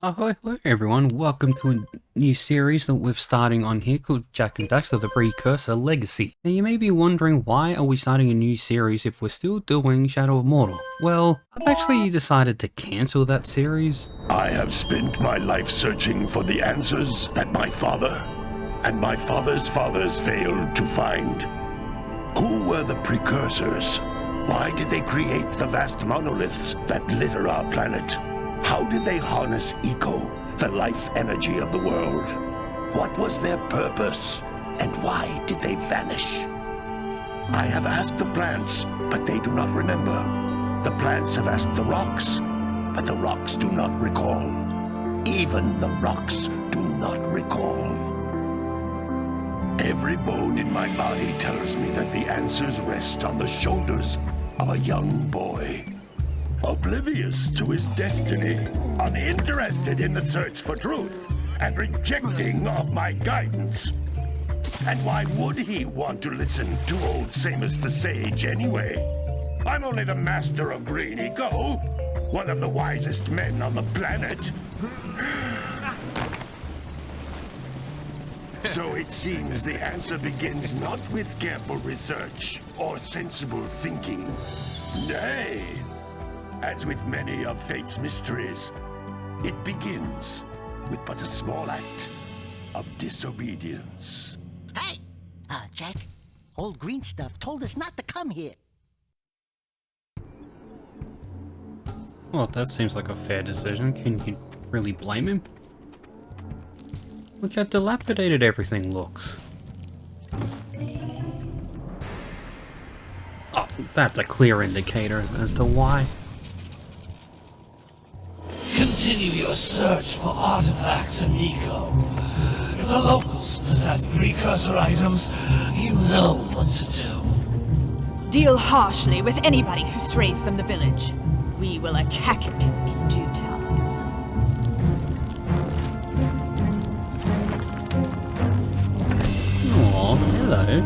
Ahoy, hello everyone, welcome to a new series that we're starting on here called Jak Daxter, the Precursor Legacy. Now you may be wondering, why are we starting a new series if we're still doing Shadow of Mordor? Well, I've actually decided to cancel that series. I have spent my life searching for the answers that my father and my father's fathers failed to find. Who were the Precursors? Why did they create the vast monoliths that litter our planet? How did they harness eco, the life energy of the world? What was their purpose, and why did they vanish? I have asked the plants, but they do not remember. The plants have asked the rocks, but the rocks do not recall. Even the rocks do not recall. Every bone in my body tells me that the answers rest on the shoulders of a young boy. Oblivious to his destiny, uninterested in the search for truth, and rejecting of my guidance. And why would he want to listen to old Samos the Sage anyway? I'm only the master of green eco, one of the wisest men on the planet. So it seems the answer begins not with careful research or sensible thinking. Nay, as with many of fate's mysteries, it begins with but a small act of disobedience. Hey! Jak, old green stuff told us not to come here. Well, that seems like a fair decision. Can you really blame him? Look how dilapidated everything looks. Oh, that's a clear indicator as to why. Continue your search for artifacts and eco. If the locals possess precursor items, you know what to do. Deal harshly with anybody who strays from the village. We will attack it in due time. Aw, hello.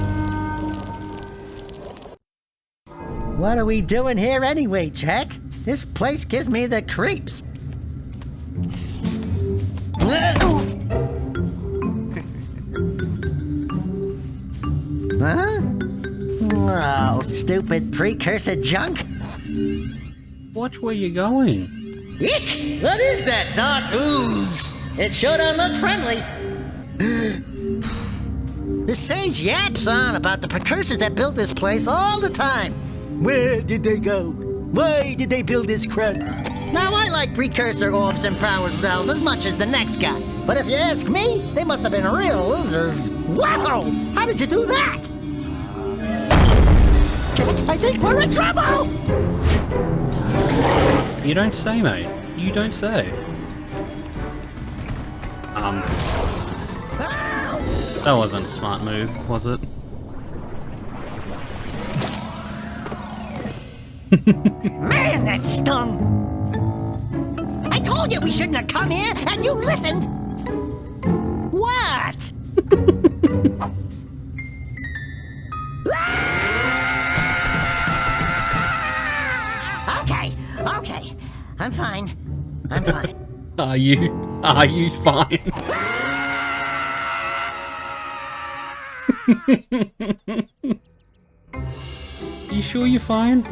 What are we doing here anyway, Jak? This place gives me the creeps. Huh? Oh, stupid precursor junk. Watch where you're going. Eek! What is that dark ooze? It sure don't look friendly. The sage yaps on about the precursors that built this place all the time. Where did they go? Why did they build this crud? Now, I like precursor orbs and power cells as much as the next guy. But if you ask me, they must have been real losers. Wow! How did you do that? Jak, I think we're in trouble! You don't say, mate. You don't say. That wasn't a smart move, was it? Man, that stung! I told you we shouldn't have come here, and you listened! What? Okay. I'm fine. Are you fine? You sure you're fine?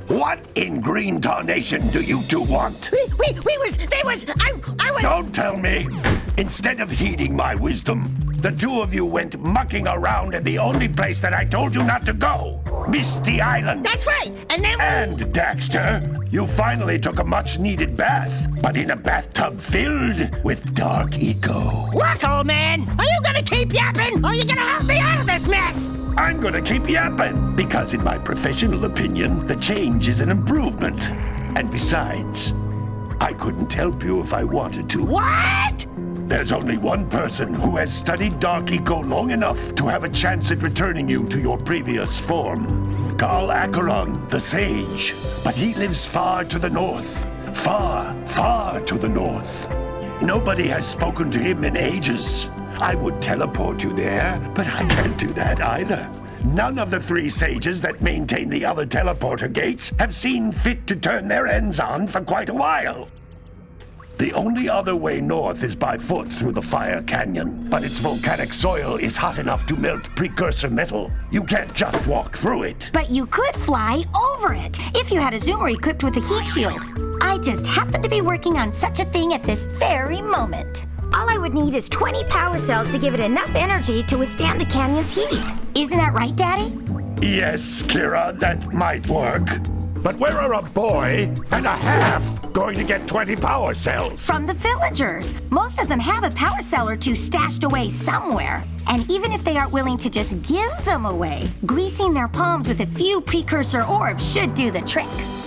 What in green tarnation do you two want? I was... Don't tell me! Instead of heeding my wisdom, the two of you went mucking around in the only place that I told you not to go! Misty Island! That's right, and then... And, Daxter, you finally took a much-needed bath, but in a bathtub filled with dark eco. Look, old man! Are you gonna keep yapping, or are you gonna help me out of this mess? I'm gonna keep yapping, because in my professional opinion, the change is an improvement. And besides, I couldn't help you if I wanted to. What? There's only one person who has studied dark eco long enough to have a chance at returning you to your previous form. Carl Acheron, the Sage. But he lives far to the north. Far to the north. Nobody has spoken to him in ages. I would teleport you there, but I can't do that either. None of the 3 sages that maintain the other teleporter gates have seen fit to turn their ends on for quite a while. The only other way north is by foot through the Fire Canyon, but its volcanic soil is hot enough to melt precursor metal. You can't just walk through it. But you could fly over it if you had a zoomer equipped with a heat shield. I just happen to be working on such a thing at this very moment. All I would need is 20 power cells to give it enough energy to withstand the canyon's heat. Isn't that right, Daddy? Yes, Keira, that might work. But where are a boy and a half going to get 20 power cells? From the villagers. Most of them have a power cell or 2 stashed away somewhere. And even if they aren't willing to just give them away, greasing their palms with a few precursor orbs should do the trick.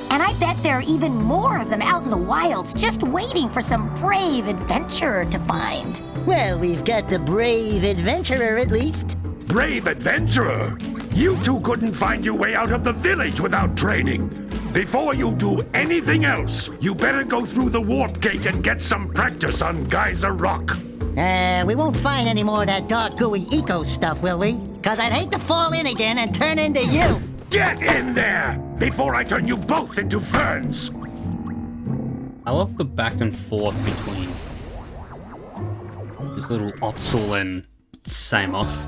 And I bet there are even more of them out in the wilds just waiting for some brave adventurer to find. Well, we've got the brave adventurer at least. Brave adventurer! You two couldn't find your way out of the village without training. Before you do anything else, you better go through the warp gate and get some practice on Geyser Rock. We won't find any more of that dark gooey eco stuff, will we? Cause I'd hate to fall in again and turn into you. Get in there before I turn you both into ferns. I love the back and forth between this little Otzel and Samos.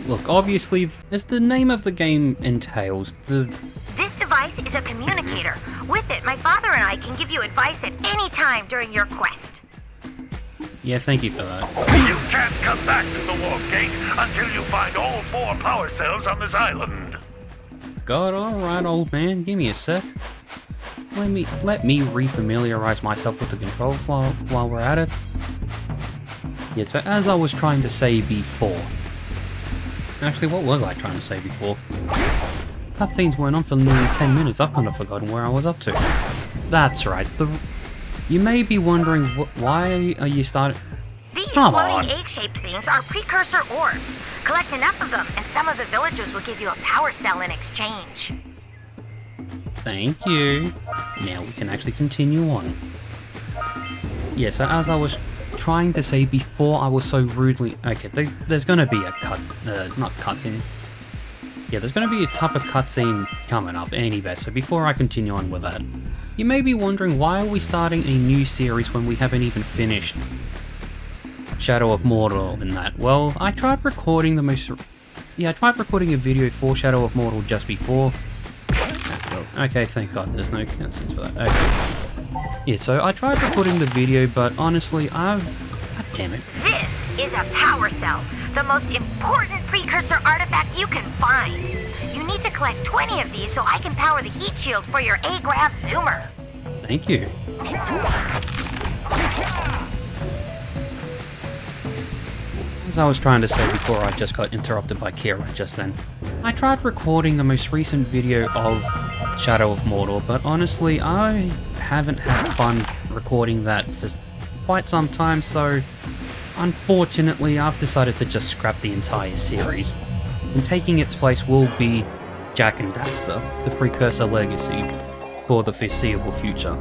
Look, obviously, as the name of the game entails, This device is a communicator. With it, my father and I can give you advice at any time during your quest. Yeah, thank you for that. You can't come back from the warp gate until you find all 4 power cells on this island. God, alright, old man, give me a sec. Let me refamiliarize myself with the controls while we're at it. Yeah, so as I was trying to say before... Actually, what was I trying to say before? Cutscenes went on for nearly 10 minutes, I've kind of forgotten where I was up to. That's right, you may be wondering why are you starting... These Come floating on. egg-shaped things are precursor orbs. Collect enough of them, and some of the villagers will give you a power cell in exchange. Thank you. Now we can actually continue on. Yeah, so as I was trying to say before, I was so rudely... Okay, there's gonna be a not cutscene. Yeah, there's gonna be a type of cutscene coming up anyway, so before I continue on with that, you may be wondering why are we starting a new series when we haven't even finished Shadow of Mordor and that. Well, I tried recording I tried recording a video for Shadow of Mordor just before. Okay, thank God there's no cutscenes for that. Okay. Yeah, so I tried recording the video, but honestly, God damn it. This is a power cell, the most important precursor artifact you can find. You need to collect 20 of these so I can power the heat shield for your A-Grav zoomer. Thank you. As I was trying to say before, I just got interrupted by Keira just then. I tried recording the most recent video of Shadow of Mordor, but honestly, I haven't had fun recording that for quite some time, so unfortunately, I've decided to just scrap the entire series. And taking its place will be Jak and Daxter, the Precursor Legacy, for the foreseeable future.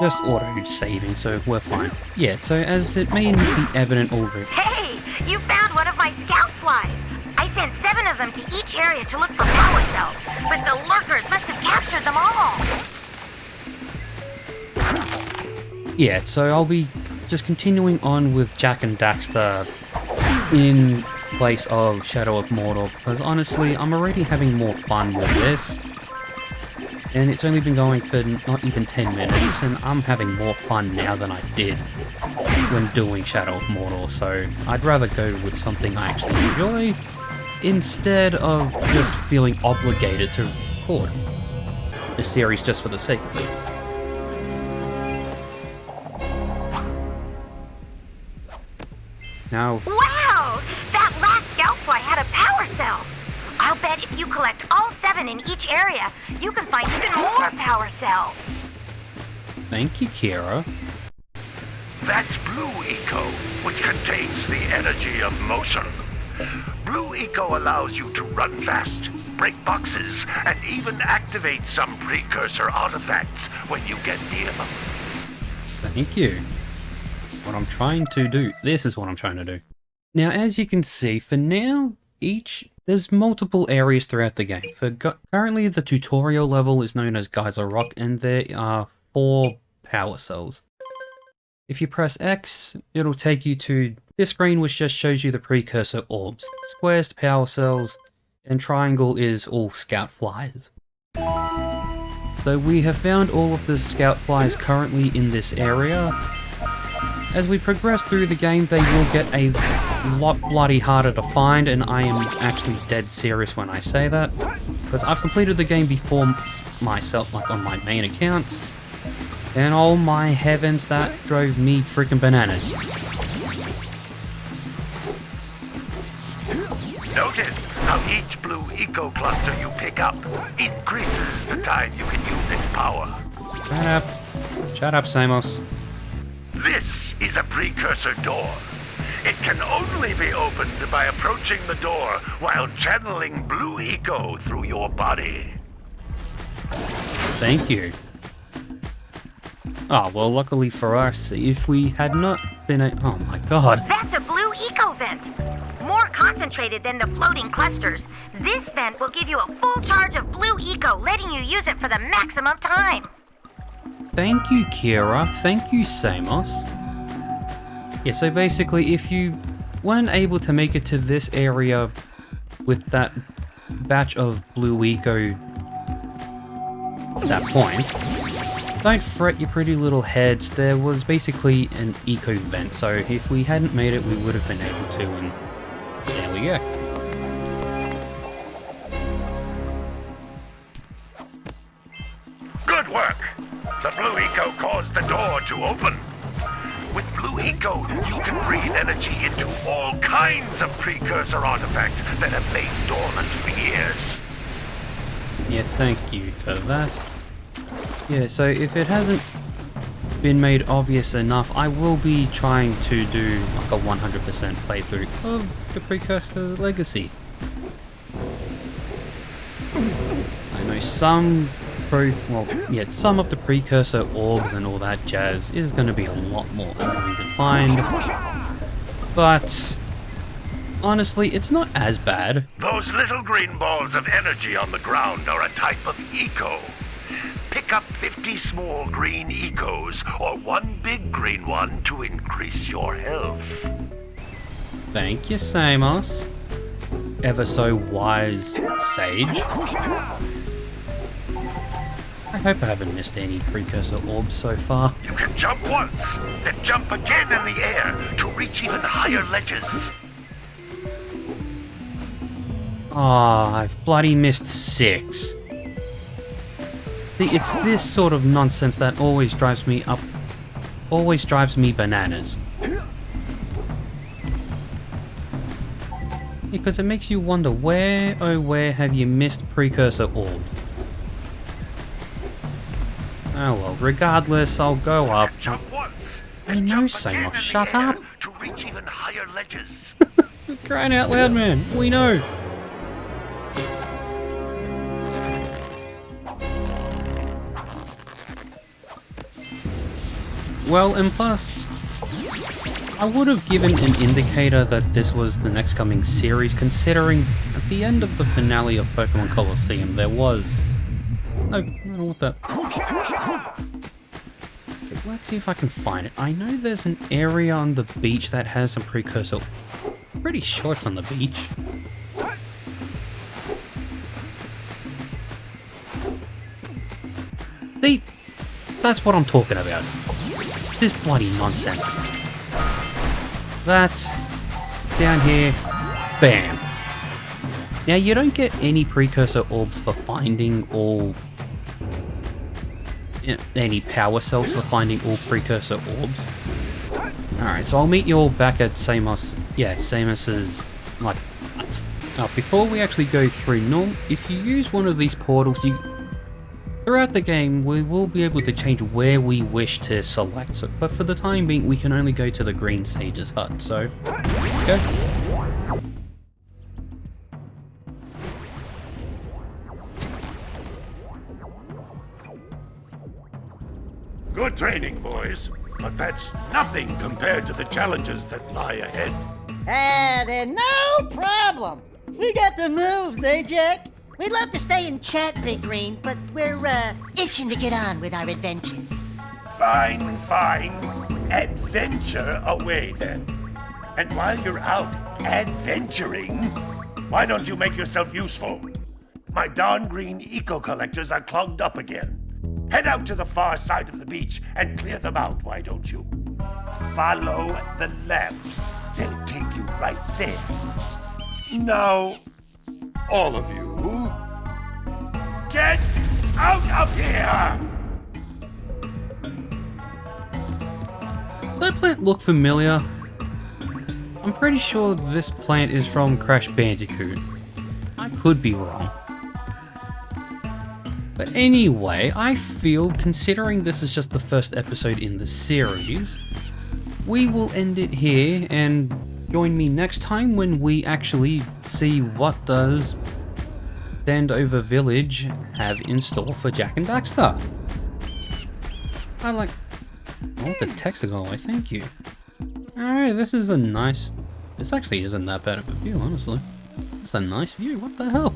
Just auto-saving, so we're fine. Yeah, so as it may be evident already... Hey, you found one of my scout flies. I sent 7 of them to each area to look for power cells, but the lurkers must have captured them all. Yeah, so I'll be just continuing on with Jak and Daxter in place of Shadow of Mordor, because honestly, I'm already having more fun with this. And it's only been going for not even 10 minutes, and I'm having more fun now than I did when doing Shadow of Mordor, so I'd rather go with something I actually enjoy, instead of just feeling obligated to record the series just for the sake of it. Now... Wow! That last scout fly had a power cell! I'll bet if you collect all 7 in each area, you can find even more power cells. Thank you, Keira. That's Blue Eco, which contains the energy of motion. Blue Eco allows you to run fast, break boxes, and even activate some precursor artifacts when you get near them. Thank you. what I'm trying to do. This is what I'm trying to do. Now, as you can see, for now, there's multiple areas throughout the game. Currently, the tutorial level is known as Geyser Rock, and there are 4 power cells. If you press X, it'll take you to this screen, which just shows you the precursor orbs. Squares to power cells, and triangle is all scout flies. So we have found all of the scout flies currently in this area. As we progress through the game, they will get a lot bloody harder to find, and I am actually dead serious when I say that, because I've completed the game before myself, like on my main account, and oh my heavens, that drove me freaking bananas. Notice how each blue eco cluster you pick up increases the time you can use its power. Shut up. Shut up, Samos. This is a precursor door. It can only be opened by approaching the door while channeling blue eco through your body. Thank you. Oh, well, luckily for us, if we had not been oh my god. That's a blue eco vent. More concentrated than the floating clusters. This vent will give you a full charge of blue eco, letting you use it for the maximum time. Thank you, Keira. Thank you, Samos. Yeah, so basically, if you weren't able to make it to this area with that batch of blue eco at that point, don't fret your pretty little heads. There was basically an eco vent, so if we hadn't made it, we would have been able to, and there we go. Good work! The blue eco caused the door to open. With blue eco, you can breathe energy into all kinds of precursor artifacts that have lain dormant for years. Yeah, thank you for that. Yeah, so if it hasn't been made obvious enough, I will be trying to do like a 100% playthrough of the Precursor Legacy. I know some of the precursor orbs and all that jazz is going to be a lot more annoying to find, but honestly, it's not as bad. Those little green balls of energy on the ground are a type of eco. Pick up 50 small green ecos or one big green one to increase your health. Thank you, Samos. Ever so wise sage. I hope I haven't missed any precursor orbs so far. You can jump once, then jump again in the air to reach even higher ledges. Ah, I've bloody missed 6. See, it's this sort of nonsense that always drives me bananas. Because it makes you wonder, where, oh where have you missed precursor orbs? Oh well, regardless, I'll go up. Jump once, I know, Samos, shut up! To reach even higher ledges. Crying out loud, man, we know! Well, and plus, I would have given an indicator that this was the next coming series, considering at the end of the finale of Pokemon Colosseum there was... No, I don't want that. Okay, let's see if I can find it. I know there's an area on the beach that has some precursor... Pretty sure it's on the beach. See? That's what I'm talking about. It's this bloody nonsense. That, down here, bam. Now you don't get any precursor orbs for finding all, any power cells for finding all precursor orbs. Alright, so I'll meet you all back at Samos, Samos's, like, hut. Now before we actually go through, if you use one of these portals, throughout the game, we will be able to change where we wish to select, but for the time being, we can only go to the Green Sage's hut, so let's go. Good training, boys. but that's nothing compared to the challenges that lie ahead. Then no problem. We got the moves, eh, Jack? We'd love to stay and chat, Big Green, but we're, itching to get on with our adventures. Fine, fine. Adventure away then. And while you're out adventuring, why don't you make yourself useful? My darn green eco-collectors are clogged up again. Head out to the far side of the beach and clear them out, why don't you? Follow the lamps. They'll take you right there. Now, all of you, get out of here! Does that plant look familiar? I'm pretty sure this plant is from Crash Bandicoot. I could be wrong. But anyway, I feel, considering this is just the first episode in the series, we will end it here and join me next time when we actually see what does Sandover Village have in store for Jak and Daxter. I like... Oh, the text is going away, thank you. Alright, this is a nice... This actually isn't that bad of a view, honestly. It's a nice view, what the hell?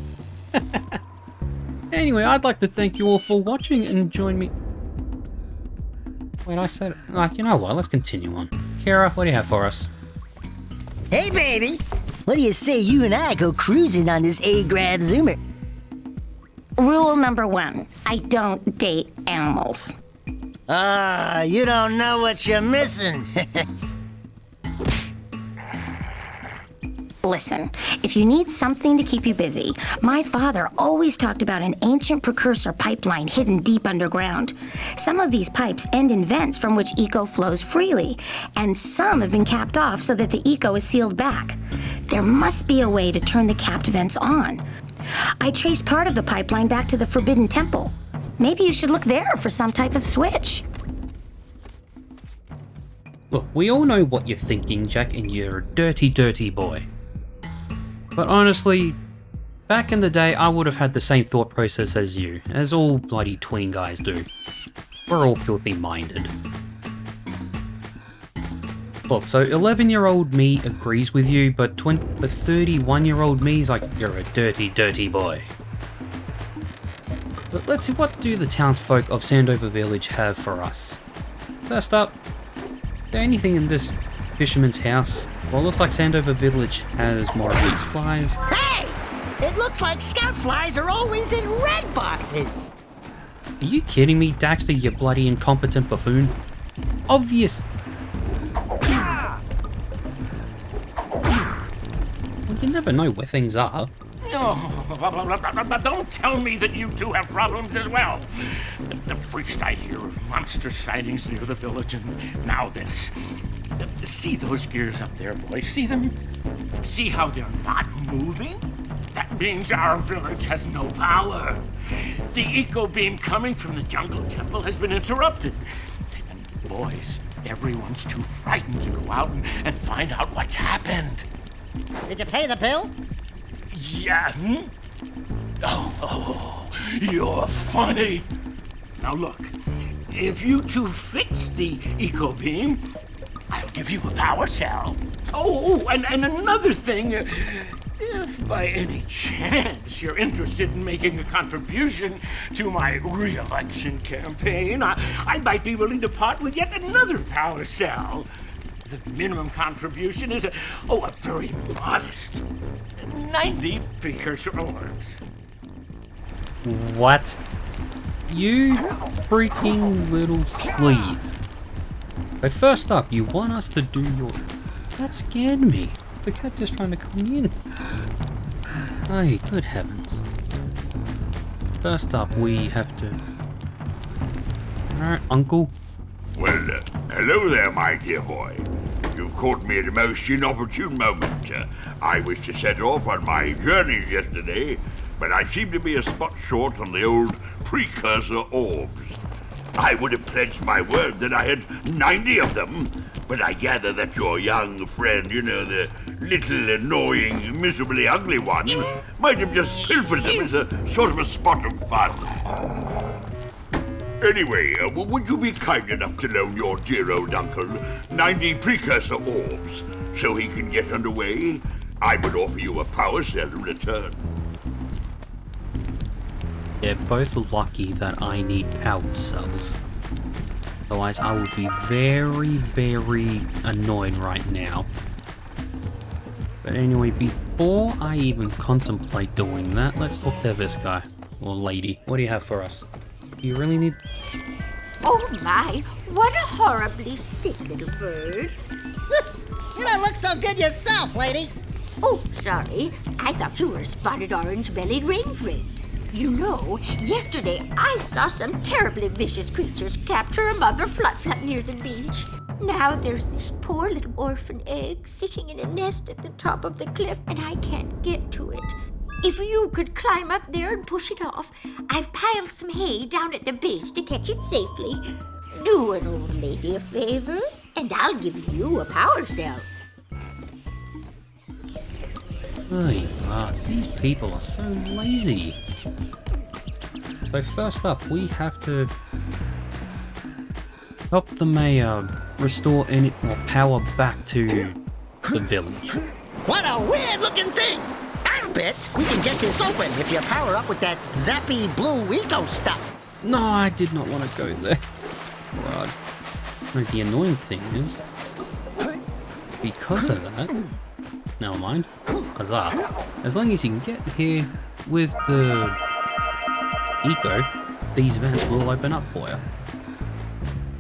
Anyway, I'd like to thank you all for watching and join me... Wait, I said... Like, you know what, let's continue on. Keira, what do you have for us? Hey, baby! What do you say you and I go cruising on this A-Grav Zoomer? Rule number 1, I don't date animals. You don't know what you're missing. Listen, if you need something to keep you busy, my father always talked about an ancient precursor pipeline hidden deep underground. Some of these pipes end in vents from which eco flows freely, and some have been capped off so that the eco is sealed back. There must be a way to turn the capped vents on. I traced part of the pipeline back to the Forbidden Temple. Maybe you should look there for some type of switch. Look, we all know what you're thinking, Jak, and you're a dirty, dirty boy. But honestly, back in the day, I would have had the same thought process as you, as all bloody tween guys do. We're all filthy-minded. Look, so 11-year-old me agrees with you, but 31-year-old me is like, you're a dirty, dirty boy. But let's see, what do the townsfolk of Sandover Village have for us? First up, is there anything in this fisherman's house? Well, it looks like Sandover Village has more of these flies. Hey! It looks like scout flies are always in red boxes! Are you kidding me, Daxter, you bloody incompetent buffoon? Obvious... Well, you never know where things are. Oh, don't tell me that you two have problems as well. The first I hear of monster sightings near the village, and now this. See those gears up there, boys? See them? See how they're not moving? That means our village has no power. The eco beam coming from the jungle temple has been interrupted. And boys, everyone's too frightened to go out and find out what's happened. Did you pay the bill? Yeah. Oh, you're funny. Now look, if you two fix the eco beam, I'll give you a power cell. Oh, and another thing, if by any chance you're interested in making a contribution to my re-election campaign, I might be willing to part with yet another power cell. The minimum contribution is a very modest 90 precursor orbs. What? You freaking little sleaze. But first up, you want us to do your... That scared me. The cat just trying to come in. Ay, good heavens. First up, we have to... Alright, Uncle. Well, hello there, my dear boy. You've caught me at a most inopportune moment. I was to set off on my journeys yesterday, but I seem to be a spot short on the old precursor orbs. I would have pledged my word that I had 90 of them, but I gather that your young friend, you know, the little annoying, miserably ugly one, might have just pilfered them as a sort of a spot of fun. Anyway, would you be kind enough to loan your dear old uncle 90 Precursor orbs so he can get underway? I would offer you a power cell in return. They're both lucky that I need power cells. Otherwise, I would be very, very annoyed right now. But anyway, before I even contemplate doing that, let's talk to this guy. Or lady. What do you have for us? Do you really need... Oh my, what a horribly sick little bird. You don't look so good yourself, lady. Oh, sorry. I thought you were a spotted orange-bellied rainframe. You know, yesterday I saw some terribly vicious creatures capture a mother flut-flut near the beach. Now there's this poor little orphan egg sitting in a nest at the top of the cliff, and I can't get to it. If you could climb up there and push it off, I've piled some hay down at the base to catch it safely. Do an old lady a favor, and I'll give you a power cell. Hey, these people are so lazy. So first up, we have to help the mayor restore any more power back to the village. What a weird-looking thing! I'll bet we can get this open if you power up with that zappy blue eco stuff. No, I did not want to go there. Right. No, the annoying thing is, because of that, never mind, huzzah. As long as you can get here with the eco, these vents will open up for you.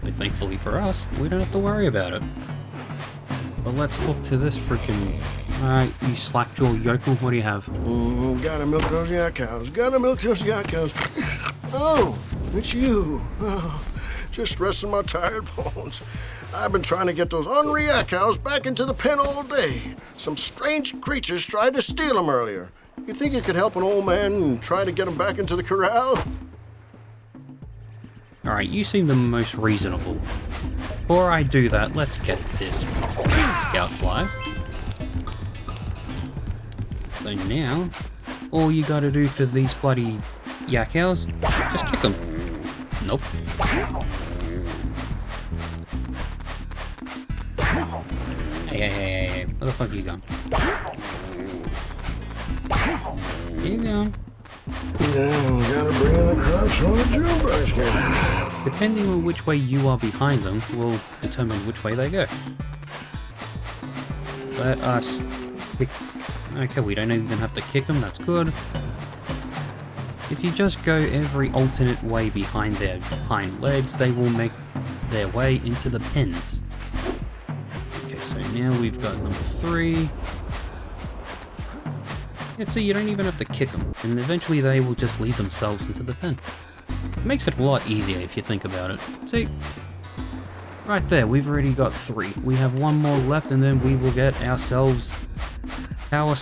So thankfully for us, we don't have to worry about it. But let's look to this freaking... Alright, you slack-jaw yokel, what do you have? Gotta milk those yak cows. Gotta milk those yak cows. Oh, it's you. Oh, just resting my tired bones. I've been trying to get those ornery yak cows back into the pen all day. Some strange creatures tried to steal them earlier. You think you could help an old man and try to get them back into the corral? Alright, you seem the most reasonable. Before I do that, let's get this scout fly. So now, all you gotta do for these bloody yak cows, just kick them. Nope. Hey, where the fuck are you going? Keep going. Yeah, gotta bring in the crops from the June brush game. Depending on which way you are behind them, will determine which way they go. Let us kick. Okay, we don't even have to kick them, that's good. If you just go every alternate way behind their hind legs, they will make their way into the pens. Okay, so now we've got number 3. Yeah, see, you don't even have to kick them, and eventually they will just lead themselves into the pen. It makes it a lot easier if you think about it. See? Right there, we've already got 3. We have 1 more left, and then we will get ourselves power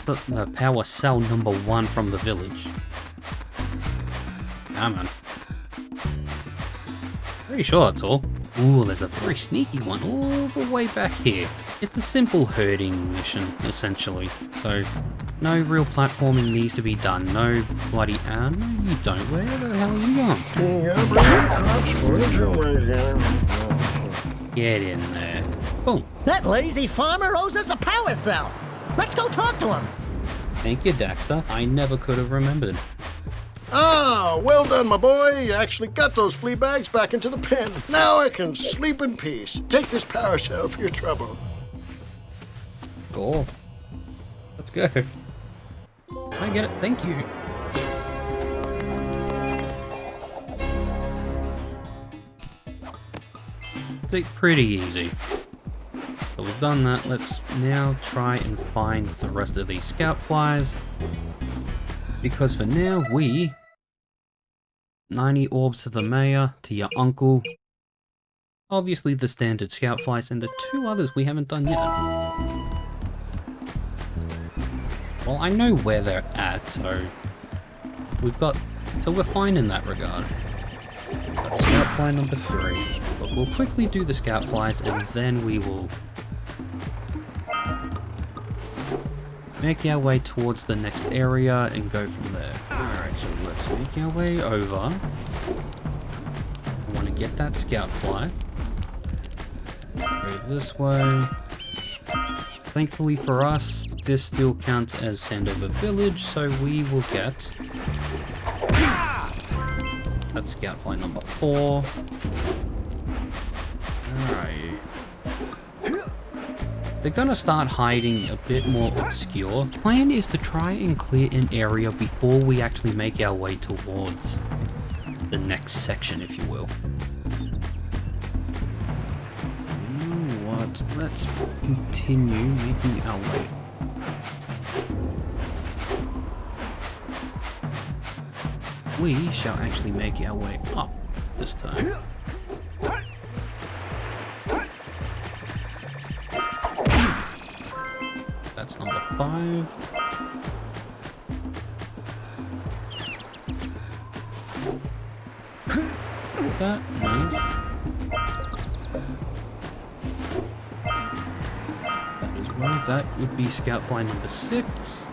cell number 1 from the village. Come on. Pretty sure that's all. Ooh, there's a very sneaky one all the way back here. It's a simple herding mission, essentially. So, no real platforming needs to be done. No bloody... no, you don't. Where the hell are you going? Yeah, bring the crops for the June brush game. Get in there. Boom. That lazy farmer owes us a power cell. Let's go talk to him. Thank you, Daxter. I never could have remembered. Ah, well done, my boy. You actually got those flea bags back into the pen. Now I can sleep in peace. Take this power cell for your trouble. Cool. Let's go. I get it. Thank you. It's pretty easy. So we've done that. Let's now try and find the rest of these scout flies. Because for now, 90 orbs to the mayor, to your uncle. Obviously the standard scout flies, and the 2 others we haven't done yet. Well, I know where they're at, so we're fine in that regard. Got scout fly number 3, but we'll quickly do the scout flies, and then we will make our way towards the next area and go from there. Alright, so let's make our way over. get that scout fly. Go this way. Thankfully for us, this still counts as Sandover Village, so we will get that scout fly number 4. Alright. They're gonna start hiding a bit more obscure. The plan is to try and clear an area before we actually make our way towards the next section, if you will. Let's continue making our way. We shall actually make our way up this time. That's number 5. That nice. That would be scout fly number 6.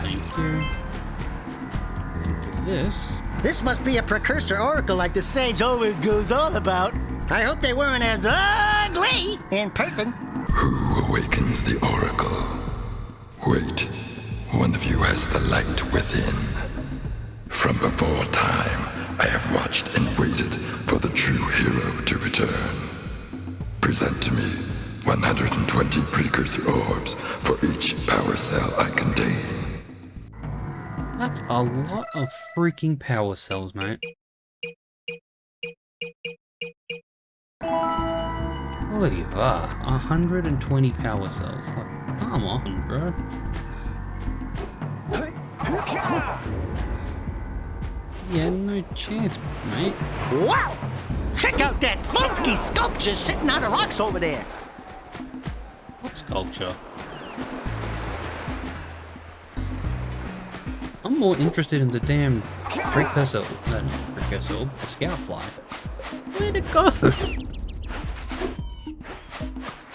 Thank you. And for this... This must be a precursor oracle like the sage always goes on about. I hope they weren't as ugly in person. Who awakens the oracle? Wait, one of you has the light within. From before time, I have watched and waited for the true hero to return. Present to me 120 precursor orbs for each power cell I contain. That's a lot of freaking power cells, mate. Look at you, 120 power cells. Like, come on, bro. Yeah, no chance, mate. Wow! Check out that funky sculpture sitting on the rocks over there. What sculpture? I'm more interested in the damn precursor, the scout fly. Where'd it go?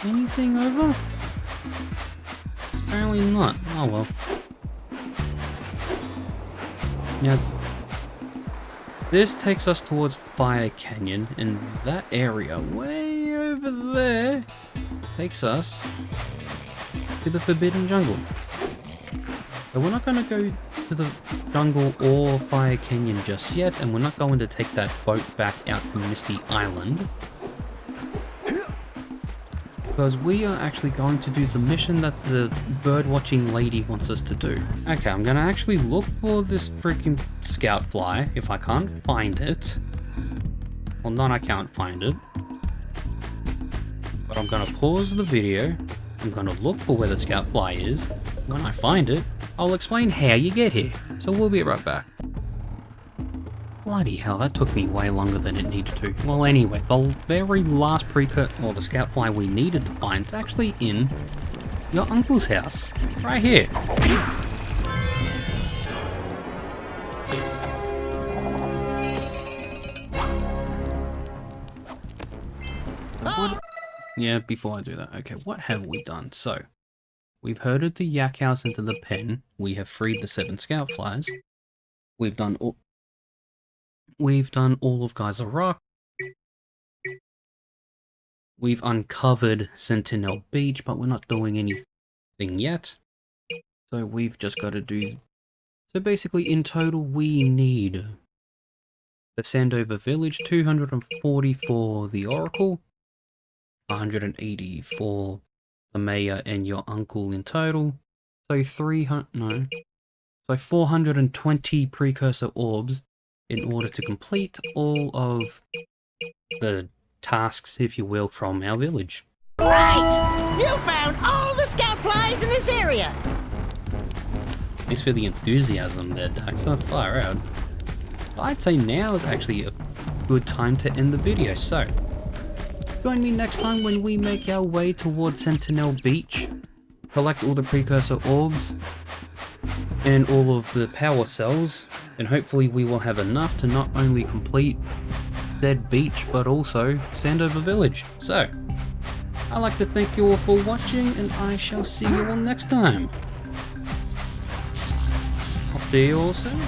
Anything over? Apparently not. Oh well. Now, this takes us towards the Fire Canyon, and that area way over there takes us to the Forbidden Jungle. But we're not going to go to the jungle or Fire Canyon just yet, and we're not going to take that boat back out to Misty Island. Because we are actually going to do the mission that the bird-watching lady wants us to do. Okay, I'm going to actually look for this freaking scout fly, if I can't find it. Well, not I can't find it. But I'm going to pause the video. I'm going to look for where the scout fly is. When I find it, I'll explain how you get here. So we'll be right back. Bloody hell, that took me way longer than it needed to. Well, anyway, the very last precursor, or the scout fly we needed to find, is actually in your uncle's house. Right here. Yeah, before I do that, okay, what have we done? So, we've herded the yak house into the pen, we have freed the 7 scout flies, we've done all of Geyser Rock, we've uncovered Sentinel Beach, but we're not doing anything yet, so we've just got to do, so basically in total we need the Sandover Village, 240 for the Oracle, 180 for the mayor and your uncle in total, so 420 precursor orbs in order to complete all of the tasks, if you will, from our village. Right! You found all the scout flies in this area! Thanks for the enthusiasm there, Daxter. Far out. I'd say now is actually a good time to end the video, so join me next time when we make our way towards Sentinel Beach, collect all the precursor orbs and all of the power cells, and hopefully we will have enough to not only complete said beach but also Sandover Village. So, I'd like to thank you all for watching, and I shall see you all next time. I'll see you all soon.